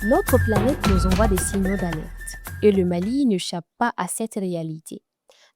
Notre planète nous envoie des signaux d'alerte et le Mali n'échappe pas à cette réalité.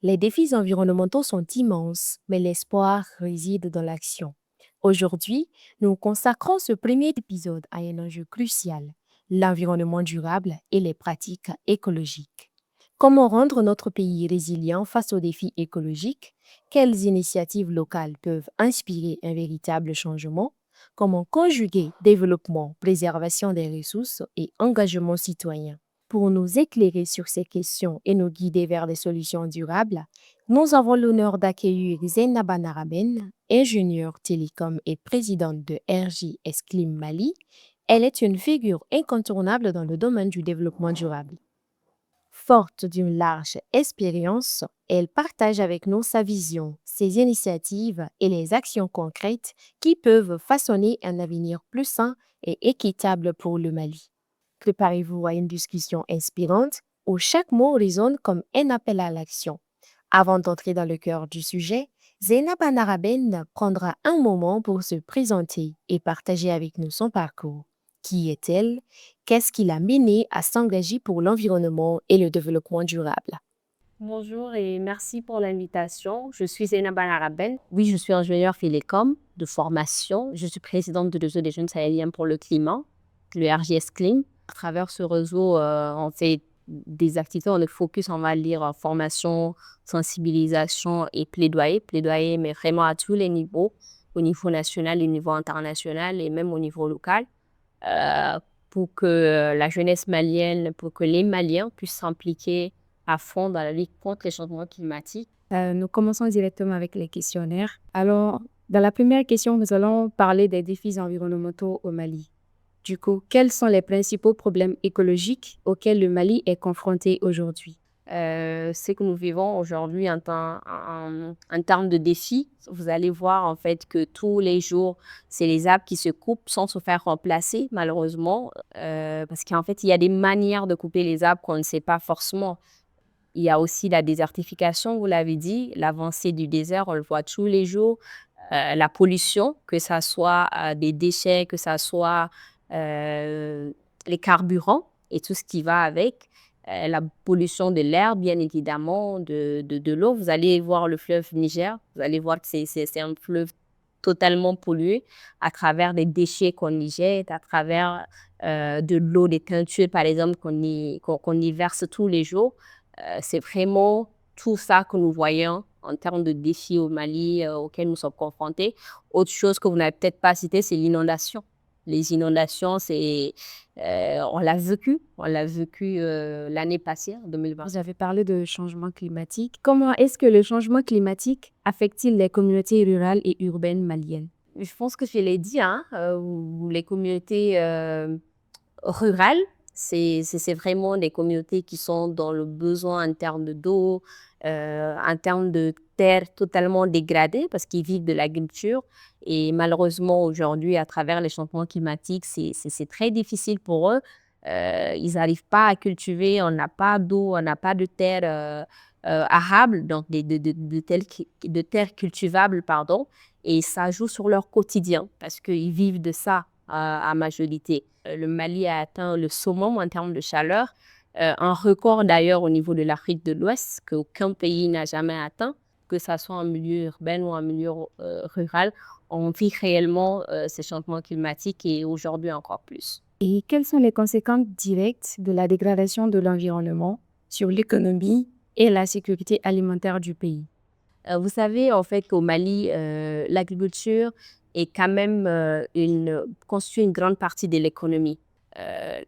Les défis environnementaux sont immenses, mais l'espoir réside dans l'action. Aujourd'hui, nous consacrons ce premier épisode à un enjeu crucial, l'environnement durable et les pratiques écologiques. Comment rendre notre pays résilient face aux défis écologiques? Quelles initiatives locales peuvent inspirer un véritable changement? Comment conjuguer développement, préservation des ressources et engagement citoyen? Pour nous éclairer sur ces questions et nous guider vers des solutions durables, nous avons l'honneur d'accueillir Zainaba Naraben, ingénieure télécom et présidente de RJ Esclim Mali. Elle est une figure incontournable dans le domaine du développement durable. Forte d'une large expérience, elle partage avec nous sa vision, ses initiatives et les actions concrètes qui peuvent façonner un avenir plus sain et équitable pour le Mali. Préparez-vous à une discussion inspirante où chaque mot résonne comme un appel à l'action. Avant d'entrer dans le cœur du sujet, Zainaba Naraben prendra un moment pour se présenter et partager avec nous son parcours. Qui est-elle? Qu'est-ce qui l'a menée à s'engager pour l'environnement et le développement durable? Bonjour et merci pour l'invitation. Je suis Zainaba Naraben. Oui, je suis ingénieure télécom de formation. Je suis présidente du réseau des jeunes sahéliens pour le climat, le RJS Clean. À travers ce réseau, on fait des activités, on est focus, on va dire, en formation, sensibilisation et plaidoyer. Plaidoyer, mais vraiment à tous les niveaux, au niveau national, au niveau international et même au niveau local, euh, pour que la jeunesse malienne, pour que les Maliens puissent s'impliquer à fond dans la lutte contre les changements climatiques. Nous commençons directement avec les questionnaires. Alors, dans la première question, nous allons parler des défis environnementaux au Mali. Du coup, quels sont les principaux problèmes écologiques auxquels le Mali est confronté aujourd'hui? Ce que nous vivons aujourd'hui en termes de défis, vous allez voir en fait que tous les jours, c'est les arbres qui se coupent sans se faire remplacer, malheureusement, parce qu'en fait, il y a des manières de couper les arbres qu'on ne sait pas forcément. Il y a aussi la désertification, vous l'avez dit, l'avancée du désert, on le voit tous les jours. La pollution, que ce soit des déchets, que ce soit les carburants et tout ce qui va avec. La pollution de l'air, bien évidemment, de l'eau. Vous allez voir le fleuve Niger, vous allez voir que c'est un fleuve totalement pollué à travers des déchets qu'on y jette, à travers de l'eau, des teintures, par exemple, qu'on y verse tous les jours. C'est vraiment tout ça que nous voyons en termes de défis au Mali auxquels nous sommes confrontés. Autre chose que vous n'avez peut-être pas cité, c'est l'inondation. Les inondations, on l'a vécu l'année passée, en 2020. Vous avez parlé de changement climatique. Comment est-ce que le changement climatique affecte-t-il les communautés rurales et urbaines maliennes? Je pense que je l'ai dit, hein, les communautés rurales, c'est vraiment des communautés qui sont dans le besoin en termes d'eau, en termes de terres totalement dégradées parce qu'ils vivent de l'agriculture. Et malheureusement, aujourd'hui, à travers les changements climatiques, c'est très difficile pour eux. Ils n'arrivent pas à cultiver, on n'a pas d'eau, on n'a pas de terre arable, donc de terres cultivables, pardon. Et ça joue sur leur quotidien parce qu'ils vivent de ça à majorité. Le Mali a atteint le summum en termes de chaleur, un record d'ailleurs au niveau de l'Afrique de l'Ouest qu'aucun pays n'a jamais atteint, que ce soit en milieu urbain ou en milieu rural. On vit réellement ces changements climatiques et aujourd'hui encore plus. Et quelles sont les conséquences directes de la dégradation de l'environnement sur l'économie et la sécurité alimentaire du pays? Vous savez, en fait, qu'au Mali, l'agriculture est quand même constitue une grande partie de l'économie.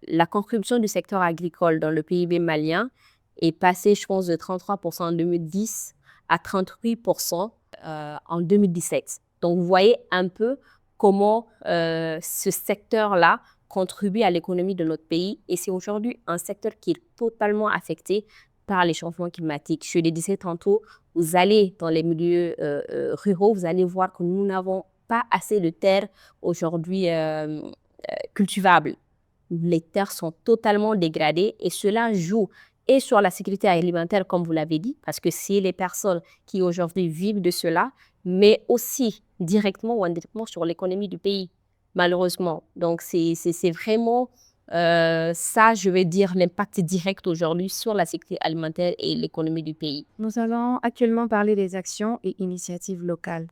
La contribution du secteur agricole dans le PIB malien est passée, je pense, de 33% en 2010 à 38% en 2017. Donc, vous voyez un peu comment ce secteur-là contribue à l'économie de notre pays. Et c'est aujourd'hui un secteur qui est totalement affecté par les changements climatiques. Je le disais tantôt, vous allez dans les milieux ruraux, vous allez voir que nous n'avons pas assez de terres aujourd'hui cultivables. Les terres sont totalement dégradées et cela joue et sur la sécurité alimentaire, comme vous l'avez dit, parce que c'est les personnes qui aujourd'hui vivent de cela, mais aussi directement ou indirectement sur l'économie du pays, malheureusement. Donc, c'est vraiment Ça, je vais dire l'impact direct aujourd'hui sur la sécurité alimentaire et l'économie du pays. Nous allons actuellement parler des actions et initiatives locales.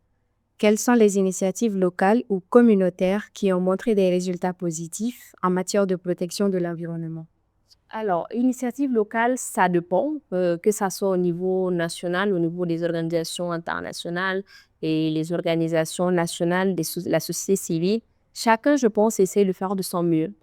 Quelles sont les initiatives locales ou communautaires qui ont montré des résultats positifs en matière de protection de l'environnement? Alors, initiative locale, ça dépend, que ça soit au niveau national, au niveau des organisations internationales et les organisations nationales de la société civile. Chacun, je pense, essaie de faire de son mieux.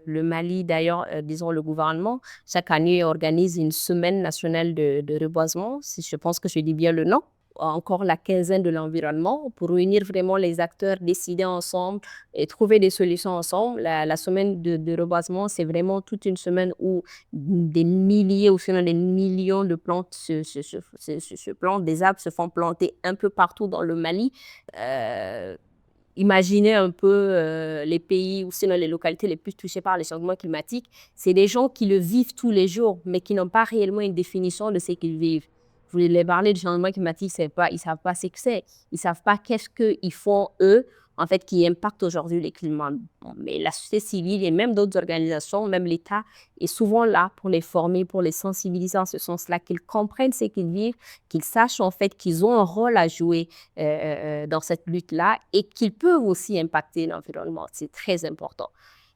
Le Mali, d'ailleurs, disons le gouvernement, chaque année organise une semaine nationale de reboisement, si je pense que je dis bien le nom, encore la quinzaine de l'environnement, pour réunir vraiment les acteurs, décider ensemble et trouver des solutions ensemble. La semaine de reboisement, c'est vraiment toute une semaine où des milliers ou sinon des millions de plantes se plantent, des arbres se font planter un peu partout dans le Mali. Imaginez un peu les pays ou sinon les localités les plus touchées par les changements climatiques. C'est des gens qui le vivent tous les jours, mais qui n'ont pas réellement une définition de ce qu'ils vivent. Vous les parlez du changement climatique, ils ne savent pas ce que c'est. Ils ne savent pas qu'est-ce qu'ils font, eux, en fait, qui impacte aujourd'hui le climat. Bon, mais la société civile et même d'autres organisations, même l'État, est souvent là pour les former, pour les sensibiliser en ce sens-là, qu'ils comprennent ce qu'ils vivent, qu'ils sachent en fait qu'ils ont un rôle à jouer dans cette lutte-là et qu'ils peuvent aussi impacter l'environnement. C'est très important.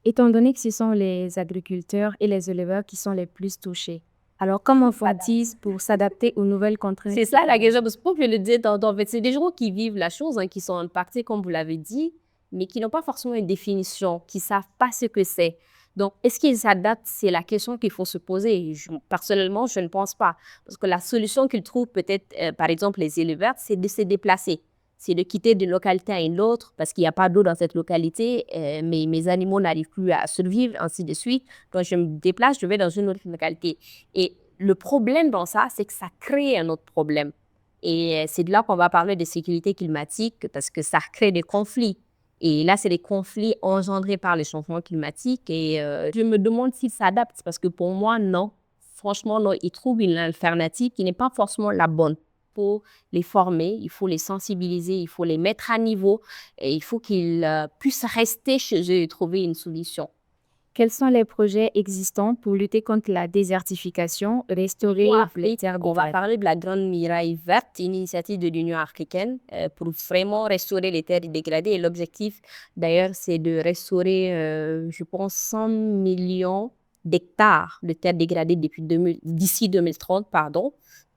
Étant donné que ce sont les agriculteurs et les éleveurs qui sont les plus touchés, alors comment font-ils pour s'adapter aux nouvelles contraintes? C'est ça la question, parce que comme je le disais tantôt, en fait, c'est des gens qui vivent la chose, hein, qui sont impactés, comme vous l'avez dit, mais qui n'ont pas forcément une définition, qui ne savent pas ce que c'est. Donc, est-ce qu'ils s'adaptent? C'est la question qu'il faut se poser. Personnellement, je ne pense pas. Parce que la solution qu'ils trouvent peut-être, par exemple, les éleveurs, c'est de se déplacer. C'est de quitter d'une localité à une autre parce qu'il n'y a pas d'eau dans cette localité, mais mes animaux n'arrivent plus à survivre, ainsi de suite. Donc, je me déplace, je vais dans une autre localité. Et le problème dans ça, c'est que ça crée un autre problème. Et c'est de là qu'on va parler de sécurité climatique parce que ça crée des conflits. Et là, c'est des conflits engendrés par les changements climatiques. Et je me demande s'ils s'adaptent parce que pour moi, non. Franchement, non. Ils trouvent une alternative qui n'est pas forcément la bonne. Il faut les former, il faut les sensibiliser, il faut les mettre à niveau et il faut qu'ils puissent rester chez eux et trouver une solution. Quels sont les projets existants pour lutter contre la désertification, restaurer les terres On va dégradées? parler de la Grande Muraille verte, une initiative de l'Union africaine pour vraiment restaurer les terres dégradées. Et l'objectif, d'ailleurs, c'est de restaurer, je pense, 100 millions d'hectares de terres dégradées d'ici 2030, pardon.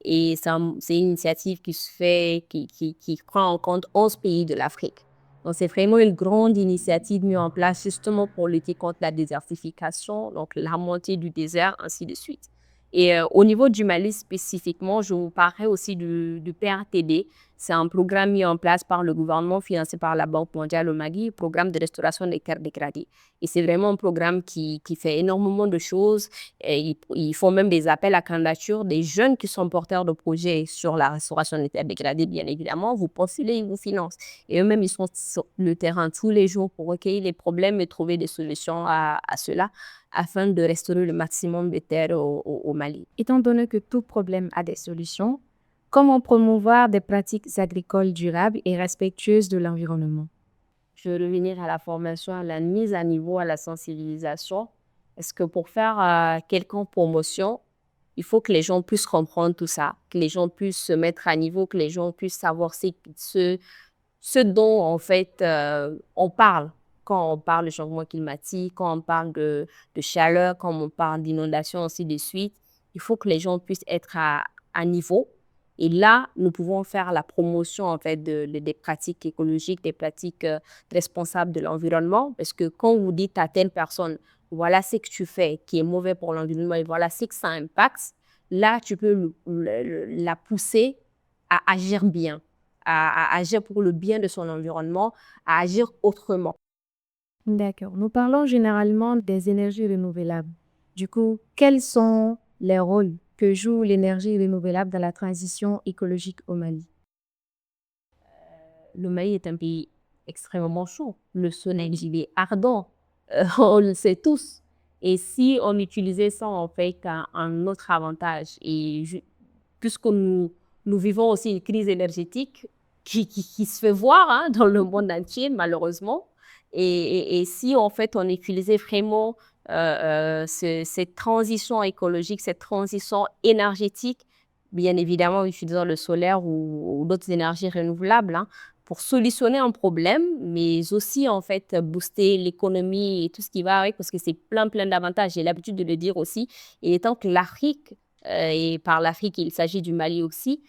Et c'est une initiative qui se fait, qui prend en compte 11 pays de l'Afrique. Donc, c'est vraiment une grande initiative mise en place justement pour lutter contre la désertification, donc la montée du désert, ainsi de suite. Et au niveau du Mali spécifiquement, je vous parlerai aussi du PRTD. C'est un programme mis en place par le gouvernement, financé par la Banque mondiale au Mali, programme de restauration des terres dégradées. Et c'est vraiment un programme qui fait énormément de choses. Et ils font même des appels à candidature des jeunes qui sont porteurs de projets sur la restauration des terres dégradées, bien évidemment. Vous postulez, ils vous financent. Et eux-mêmes, ils sont sur le terrain tous les jours pour recueillir les problèmes et trouver des solutions à cela, afin de restaurer le maximum de terres au Mali. Étant donné que tout problème a des solutions, comment promouvoir des pratiques agricoles durables et respectueuses de l'environnement? Je vais revenir à la formation, à la mise à niveau, à la sensibilisation. Est-ce que pour faire quelconque promotion, il faut que les gens puissent comprendre tout ça, que les gens puissent se mettre à niveau, que les gens puissent savoir ce dont, en fait, on parle quand on parle de changement climatique, quand on parle de chaleur, quand on parle d'inondation, ainsi de suite. Il faut que les gens puissent être à niveau. Et là, nous pouvons faire la promotion, en fait, des pratiques écologiques, des pratiques responsables de l'environnement. Parce que quand vous dites à telle personne, voilà ce que tu fais qui est mauvais pour l'environnement et voilà ce que ça impacte, là, tu peux la pousser à agir bien, à agir pour le bien de son environnement, à agir autrement. D'accord. Nous parlons généralement des énergies renouvelables. Du coup, quels sont les rôles que joue l'énergie renouvelable dans la transition écologique au Mali? Le Mali est un pays extrêmement chaud. Le soleil, il est ardent. On le sait tous. Et si on utilisait ça, en fait, qu'un un autre avantage, puisque nous vivons aussi une crise énergétique qui se fait voir hein, dans le monde entier, malheureusement. Et si, en fait, on utilisait vraiment cette transition écologique, cette transition énergétique, bien évidemment en utilisant le solaire ou d'autres énergies renouvelables, hein, pour solutionner un problème, mais aussi en fait booster l'économie et tout ce qui va avec, parce que c'est plein d'avantages. J'ai l'habitude de le dire aussi. Il est temps que l'Afrique, et par l'Afrique il s'agit du Mali aussi,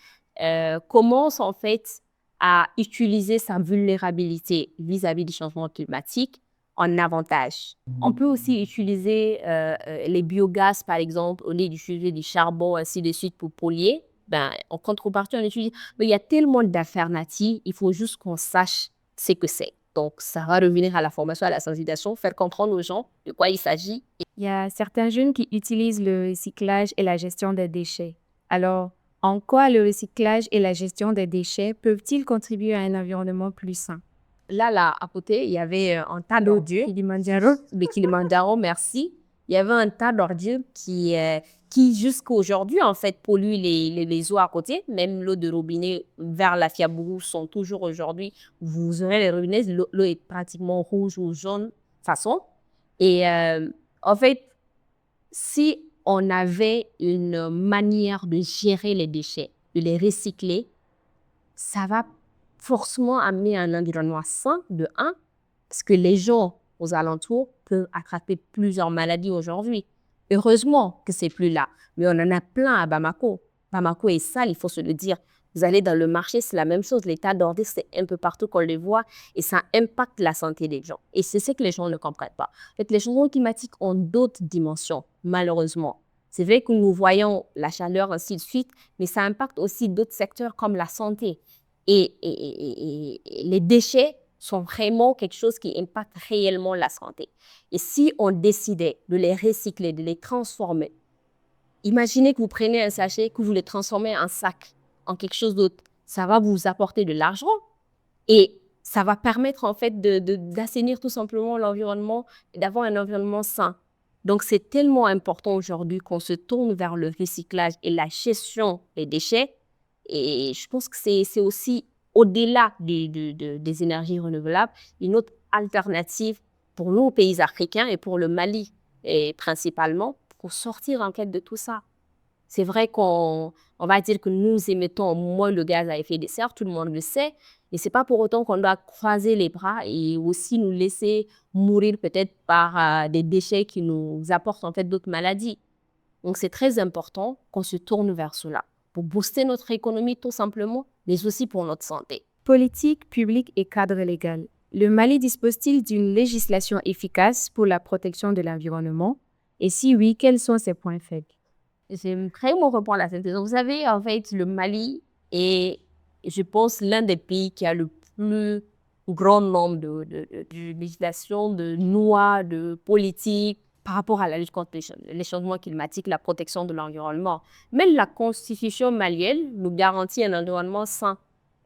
commence en fait à utiliser sa vulnérabilité vis-à-vis du changement climatique en avantage. On peut aussi utiliser les biogaz, par exemple, au lieu d'utiliser du charbon, ainsi de suite, pour polluer. Ben, en contrepartie, on utilise... Mais il y a tellement d'alternatives, il faut juste qu'on sache ce que c'est. Donc, ça va revenir à la formation, à la sensibilisation, faire comprendre aux gens de quoi il s'agit. Il y a certains jeunes qui utilisent le recyclage et la gestion des déchets. Alors, en quoi le recyclage et la gestion des déchets peuvent-ils contribuer à un environnement plus sain? Là, à côté, il y avait un tas d'ordures. Le Kilimandjaro, merci. Il y avait un tas d'ordures qui jusqu'à aujourd'hui, en fait, polluent les eaux à côté. Même l'eau de robinet vers la Fiabourou sont toujours aujourd'hui. Vous aurez les robinets, l'eau est pratiquement rouge ou jaune, façon. Et en fait, si on avait une manière de gérer les déchets, de les recycler, ça va forcément amener un environnement sain, de un, parce que les gens aux alentours peuvent attraper plusieurs maladies aujourd'hui. Heureusement que c'est plus là, mais on en a plein à Bamako. Bamako est sale, il faut se le dire. Vous allez dans le marché, c'est la même chose. L'état d'ordure, c'est un peu partout qu'on le voit et ça impacte la santé des gens. Et c'est ce que les gens ne comprennent pas. En fait, les changements climatiques ont d'autres dimensions, malheureusement. C'est vrai que nous voyons la chaleur, ainsi de suite, mais ça impacte aussi d'autres secteurs comme la santé. Et les déchets sont vraiment quelque chose qui impacte réellement la santé. Et si on décidait de les recycler, de les transformer, imaginez que vous prenez un sachet, que vous le transformez en sac, en quelque chose d'autre. Ça va vous apporter de l'argent et ça va permettre en fait d'assainir tout simplement l'environnement et d'avoir un environnement sain. Donc, c'est tellement important aujourd'hui qu'on se tourne vers le recyclage et la gestion des déchets. Et je pense que c'est aussi au-delà des énergies renouvelables, une autre alternative pour nos pays africains et pour le Mali et principalement pour sortir en fait de tout ça. C'est vrai qu'on va dire que nous émettons moins le gaz à effet de serre, tout le monde le sait, mais ce n'est pas pour autant qu'on doit croiser les bras et aussi nous laisser mourir peut-être par des déchets qui nous apportent en fait d'autres maladies. Donc, c'est très important qu'on se tourne vers cela pour booster notre économie tout simplement, mais aussi pour notre santé. Politique, publique et cadre légal. Le Mali dispose-t-il d'une législation efficace pour la protection de l'environnement? Et si oui, quels sont ses points faibles? J'aimerais me répondre à cette question. Vous savez, en fait, le Mali est, je pense, l'un des pays qui a le plus grand nombre de législations, de lois, de politiques par rapport à la lutte contre les changements climatiques, la protection de l'environnement. Même la constitution malienne nous garantit un environnement sain.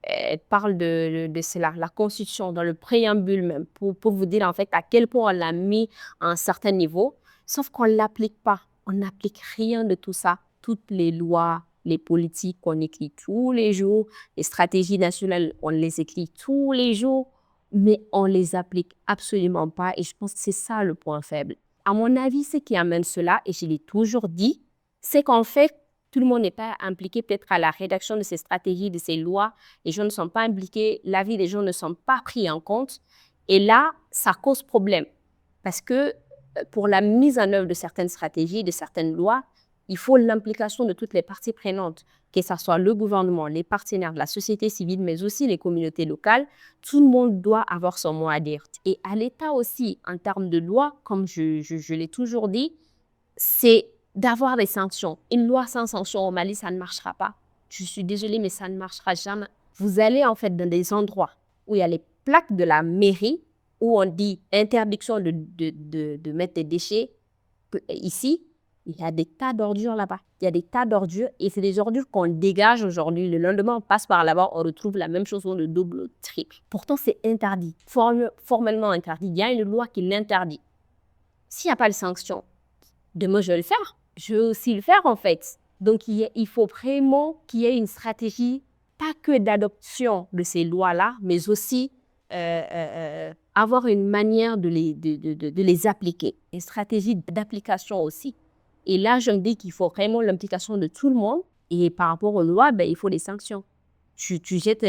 Elle parle de cela, la constitution, dans le préambule même, pour vous dire en fait à quel point on l'a mis à un certain niveau, sauf qu'on ne l'applique pas. On n'applique rien de tout ça. Toutes les lois, les politiques qu'on écrit tous les jours, les stratégies nationales, on les écrit tous les jours, mais on ne les applique absolument pas. Et je pense que c'est ça le point faible. À mon avis, ce qui amène cela, et je l'ai toujours dit, c'est qu'en fait, tout le monde n'est pas impliqué peut-être à la rédaction de ces stratégies, de ces lois. Les gens ne sont pas impliqués, l'avis des gens ne sont pas pris en compte. Et là, ça cause problème. Parce que pour la mise en œuvre de certaines stratégies, de certaines lois, il faut l'implication de toutes les parties prenantes, que ce soit le gouvernement, les partenaires de la société civile, mais aussi les communautés locales. Tout le monde doit avoir son mot à dire. Et à l'État aussi, en termes de loi, comme je l'ai toujours dit, c'est d'avoir des sanctions. Une loi sans sanction au Mali, ça ne marchera pas. Je suis désolée, mais ça ne marchera jamais. Vous allez en fait dans des endroits où il y a les plaques de la mairie, où on dit interdiction de mettre des déchets. Ici, il y a des tas d'ordures là-bas. Il y a des tas d'ordures et c'est des ordures qu'on dégage aujourd'hui. Le lendemain, on passe par là-bas, on retrouve la même chose, on le double, le triple. Pourtant, c'est interdit, formellement interdit. Il y a une loi qui l'interdit. S'il n'y a pas de sanction, demain, je vais le faire. Je vais aussi le faire, en fait. Donc, il faut vraiment qu'il y ait une stratégie, pas que d'adoption de ces lois-là, mais aussi avoir une manière de les appliquer, une stratégie d'application aussi. Et là, je me dis qu'il faut vraiment l'implication de tout le monde. Et par rapport aux lois, il faut des sanctions. Tu jettes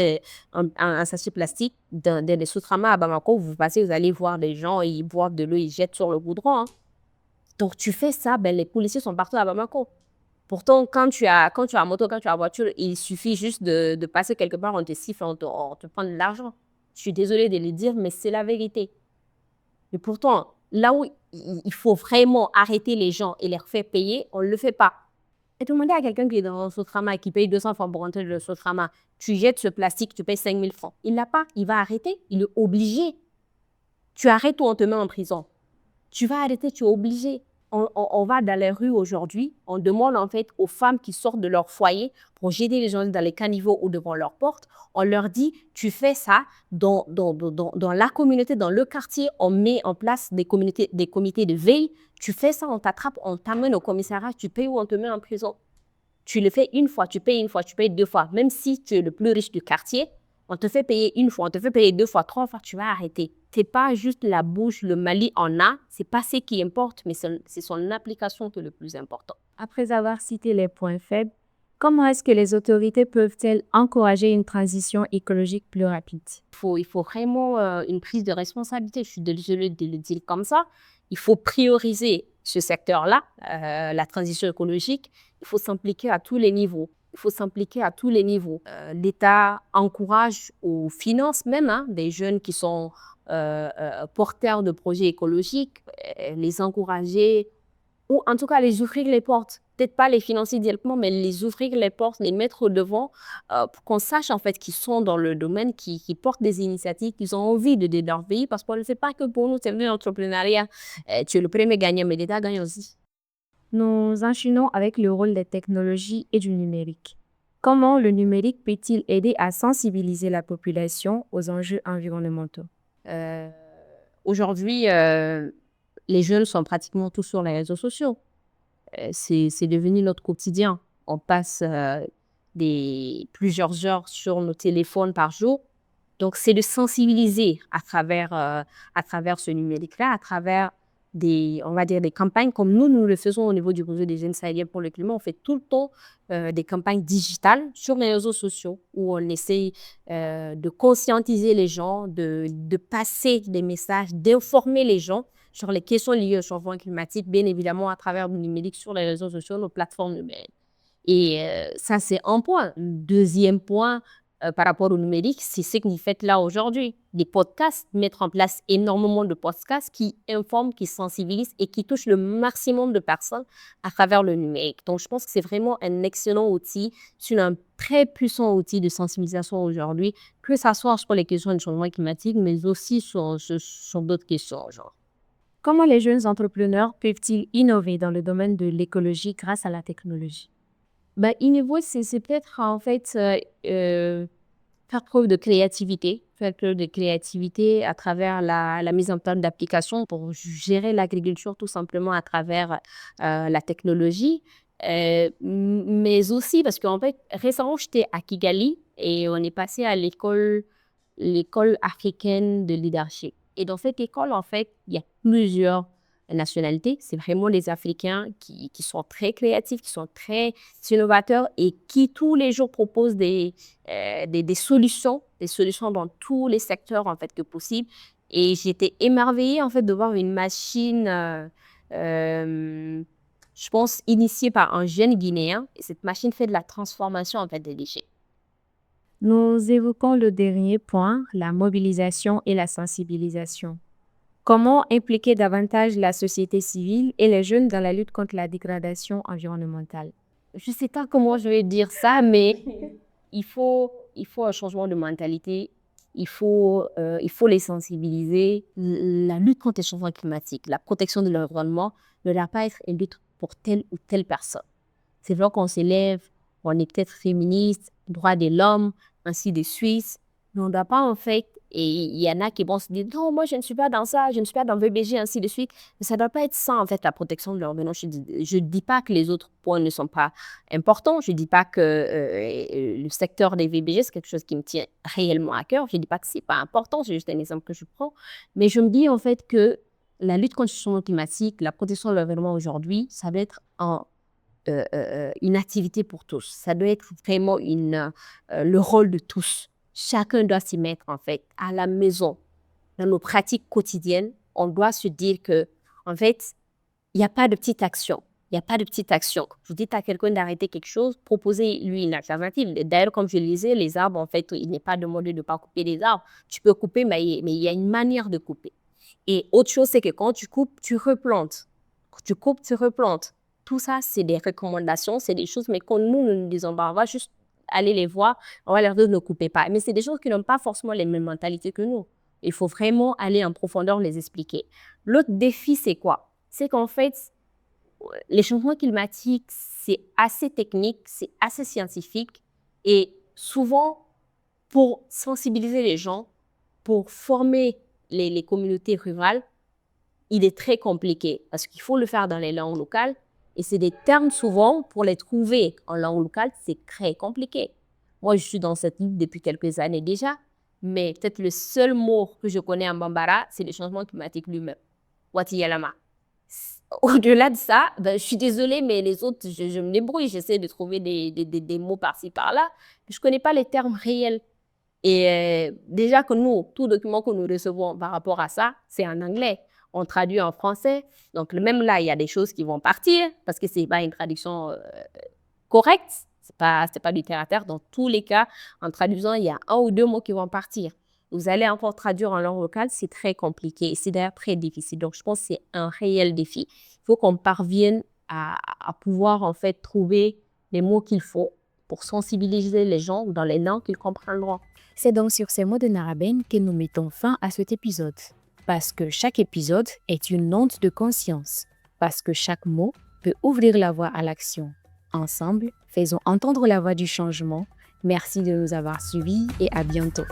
un sachet plastique dans les Sotramas à Bamako, vous passez, vous allez voir des gens, ils boivent de l'eau, ils jettent sur le goudron. Hein. Donc, tu fais ça, les policiers sont partout à Bamako. Pourtant, quand tu as moto, quand tu as voiture, il suffit juste de passer quelque part, on te siffle, on te prend de l'argent. Je suis désolée de le dire, mais c'est la vérité. Et pourtant, là où il faut vraiment arrêter les gens et les faire payer, on ne le fait pas. Et demander à quelqu'un qui est dans un Sotrama et qui paye 200 francs pour rentrer dans le Sotrama, tu jettes ce plastique, tu payes 5 000 francs. Il l'a pas, il va arrêter, il est obligé. Tu arrêtes ou on te met en prison. Tu vas arrêter, tu es obligé. On va dans les rues aujourd'hui, on demande en fait aux femmes qui sortent de leur foyer pour jeter les gens dans les caniveaux ou devant leur porte. On leur dit, tu fais ça dans la communauté, dans le quartier, on met en place des comités de veille. Tu fais ça, on t'attrape, on t'amène au commissariat, tu payes ou on te met en prison. Tu le fais une fois, tu payes 2 fois. Même si tu es le plus riche du quartier, on te fait payer 1 fois, on te fait payer 2 fois, 3 fois, tu vas arrêter. C'est pas juste la bouche, le Mali en a, c'est pas ce qui importe, mais c'est son application qui est le plus important. Après avoir cité les points faibles, comment est-ce que les autorités peuvent-elles encourager une transition écologique plus rapide? Il faut vraiment une prise de responsabilité. Je suis désolée de le dire comme ça. Il faut prioriser ce secteur-là, la transition écologique. Il faut s'impliquer à tous les niveaux. L'État encourage ou finance même des jeunes qui sont porteurs de projets écologiques, les encourager ou en tout cas les ouvrir les portes. Peut-être pas les financer directement, mais les ouvrir les portes, les mettre au devant pour qu'on sache en fait qu'ils sont dans le domaine, qui portent des initiatives, qu'ils ont envie de leur pays parce qu'on ne fait pas que pour nous, c'est venu l'entrepreneuriat. Tu es le premier gagnant, mais l'État gagne aussi. Nous enchaînons avec le rôle des technologies et du numérique. Comment le numérique peut-il aider à sensibiliser la population aux enjeux environnementaux? Aujourd'hui, les jeunes sont pratiquement tous sur les réseaux sociaux. C'est devenu notre quotidien. On passe plusieurs heures sur nos téléphones par jour. Donc, c'est de sensibiliser à travers ce numérique-là, à travers on va dire des campagnes comme nous le faisons au niveau du réseau des jeunes sahéliens pour le climat. On fait tout le temps des campagnes digitales sur les réseaux sociaux où on essaie de conscientiser les gens, de passer des messages, d'informer les gens sur les questions liées au changement climatique, bien évidemment à travers le numérique sur les réseaux sociaux, nos plateformes humaines. Et ça, c'est un point. Deuxième point, par rapport au numérique, c'est ce que vous faites là aujourd'hui. Des podcasts, mettre en place énormément de podcasts qui informent, qui sensibilisent et qui touchent le maximum de personnes à travers le numérique. Donc, je pense que c'est vraiment un excellent outil, c'est un très puissant outil de sensibilisation aujourd'hui, que ce soit sur les questions du changement climatique, mais aussi sur d'autres questions. Genre. Comment les jeunes entrepreneurs peuvent-ils innover dans le domaine de l'écologie grâce à la technologie? Innover, c'est peut-être en fait faire preuve de créativité. Faire preuve de créativité à travers la mise en place d'applications pour gérer l'agriculture tout simplement à travers la technologie. Mais aussi parce qu'en fait, récemment, j'étais à Kigali et on est passé à l'école africaine de leadership. Et dans cette école, en fait, il y a plusieurs nationalités. C'est vraiment les Africains qui sont très créatifs, qui sont très innovateurs et qui tous les jours proposent des solutions dans tous les secteurs en fait que possible. Et j'étais émerveillée en fait de voir une machine, je pense, initiée par un jeune Guinéen. Et cette machine fait de la transformation en fait des déchets. Nous évoquons le dernier point, la mobilisation et la sensibilisation. Comment impliquer davantage la société civile et les jeunes dans la lutte contre la dégradation environnementale? Je ne sais pas comment je vais dire ça, mais il faut un changement de mentalité. Il faut les sensibiliser. La lutte contre le changement climatique, la protection de l'environnement ne doit pas être une lutte pour telle ou telle personne. C'est vrai qu'on s'élève, on est peut-être féministe, droits de l'homme, ainsi de suite, mais on ne doit pas en fait Et il y en a qui vont se dire, non, moi, je ne suis pas dans ça, je ne suis pas dans VBG, ainsi de suite. Mais ça ne doit pas être ça, en fait, la protection de l'environnement. Je ne dis pas que les autres points ne sont pas importants. Je ne dis pas que le secteur des VBG, c'est quelque chose qui me tient réellement à cœur. Je ne dis pas que ce n'est pas important, c'est juste un exemple que je prends. Mais je me dis, en fait, que la lutte contre le changement climatique, la protection de l'environnement aujourd'hui, ça doit être une activité pour tous. Ça doit être vraiment le rôle de tous. Chacun doit s'y mettre, en fait, à la maison, dans nos pratiques quotidiennes. On doit se dire que, en fait, il n'y a pas de petite action. Il n'y a pas de petite action. Vous dites à quelqu'un d'arrêter quelque chose, proposez-lui une alternative. D'ailleurs, comme je le disais, les arbres, en fait, il n'est pas demandé de ne pas couper les arbres. Tu peux couper, mais il y a une manière de couper. Et autre chose, c'est que quand tu coupes, tu replantes. Quand tu coupes, tu replantes. Tout ça, c'est des recommandations, c'est des choses, mais quand nous ne disons pas, on va juste aller les voir, on va leur dire ne coupez pas. Mais c'est des choses qui n'ont pas forcément les mêmes mentalités que nous. Il faut vraiment aller en profondeur les expliquer. L'autre défi, c'est quoi? C'est qu'en fait, les changements climatiques, c'est assez technique, c'est assez scientifique et souvent, pour sensibiliser les gens, pour former les communautés rurales, il est très compliqué parce qu'il faut le faire dans les langues locales et c'est des termes souvent, pour les trouver en langue locale, c'est très compliqué. Moi, je suis dans cette lutte depuis quelques années déjà, mais peut-être le seul mot que je connais en Bambara, c'est le changement climatique lui-même. Watiyalama. Au-delà de ça, ben, je suis désolée, mais les autres, je me débrouille, j'essaie de trouver des mots par-ci, par-là, mais je ne connais pas les termes réels. Et déjà que nous, tout document que nous recevons par rapport à ça, c'est en anglais. On traduit en français. Donc, même là, il y a des choses qui vont partir parce que ce n'est pas une traduction correcte. Ce n'est pas du terre à terre. Dans tous les cas, en traduisant, il y a un ou deux mots qui vont partir. Vous allez encore traduire en langue locale, c'est très compliqué et c'est d'ailleurs très difficile. Donc, je pense que c'est un réel défi. Il faut qu'on parvienne à pouvoir en fait trouver les mots qu'il faut pour sensibiliser les gens dans les langues qu'ils comprendront. C'est donc sur ces mots de Naraben que nous mettons fin à cet épisode. Parce que chaque épisode est une onde de conscience. Parce que chaque mot peut ouvrir la voie à l'action. Ensemble, faisons entendre la voix du changement. Merci de nous avoir suivis et à bientôt.